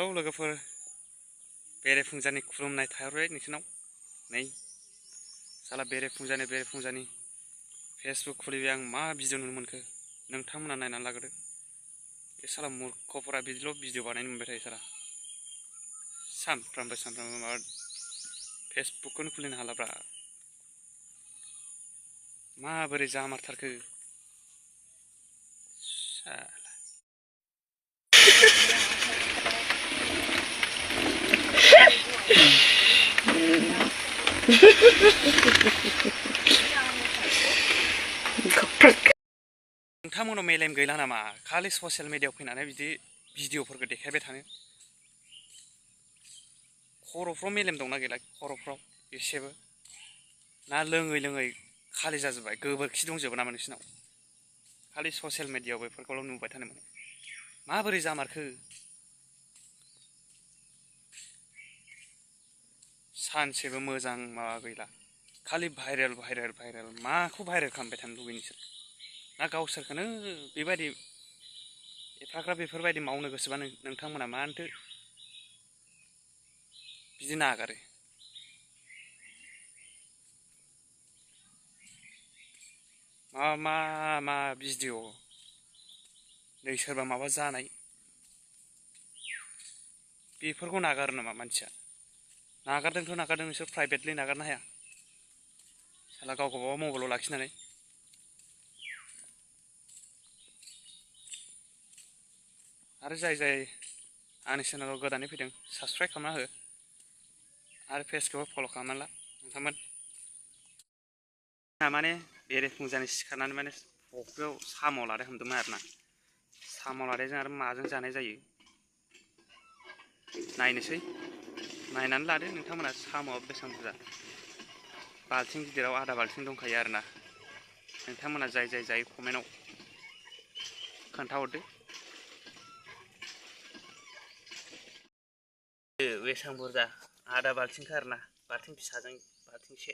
hello लोगोफोर बेरेफुंजानि खुलुमनाय थाहरबाय नोंसोरनाव नै साला बेरेफुंजानि फेसबुक खुलिबाय आं मा भिडिअ नुनो मोनखो नोंथांमोना नायनानै लाग्रोदो बे साला मूर्खफोरा बिदिल' भिडिअ बानायनो मोनबाय थायो साला सानफ्रामबो माबा फेसबुकखौनो खुलिनो हालाब्रा माबोरै जामारथारखो साला नोंथांमोनाव मेलेम गैला नामा खालि ससियेल मिडियायाव फैनानै बिदि भिडिअफोरखौ देखायबाय थानो खर'फ्राव मेलेम दंना गैला खर'फ्राव एसेबो ना लोङै खालि जाजोब्बाय गोबोरखि दंजोबो नामा नोंसिनाव खालि ससियेल मिडियायाव बेफोरखौल' नुबाय थानो मोनो माबोरै जामारखो सानसेबो मोजां माबा गैला खालि भाइरेल माखौ भाइरेल खालामबाय थानो लुबैयो नोंसोर ना गावसोरखौनो बेबायदि एफाग्राब बेफोरबायदि मावनो गोसोबा नोंथांमोना मानोथो बिदि नागारो मा भिडिअ नै सोरबा माबा जानाय बेफोरखौ नागारो नामा मानसिया नागारदोंथ' नागारदों नोंसोर प्राइभेटलि नागारनो हाया साला गाव गावबागाव मबाइलाव लाखिनानै आरो जाय आंनि चेनेलाव गोदानै फैदों साबस्क्राइब खालामना हो आरो पेजखौबो फल' खालामना ला नोंथांमोन माने बेरेफुंजानि सिखारनानै माने फख्रियाव साम' लादों हमदोंमोन आरोना साम' लादायजों आरो माजों जानाय जायो नायनोसै नायनानै लादो नोंथांमोना साम'आ बेसेबां बुरजा बाल्थिं गिदिराव आधा बाल्थिं दंखायो आरोना नोंथांमोना जाय जायो कमेन्टआव खोन्थाहरदो बेसेबां बुरजा आधा बाल्थिंखा आरोना बाल्थिं फिसाजों बाल्थिंसे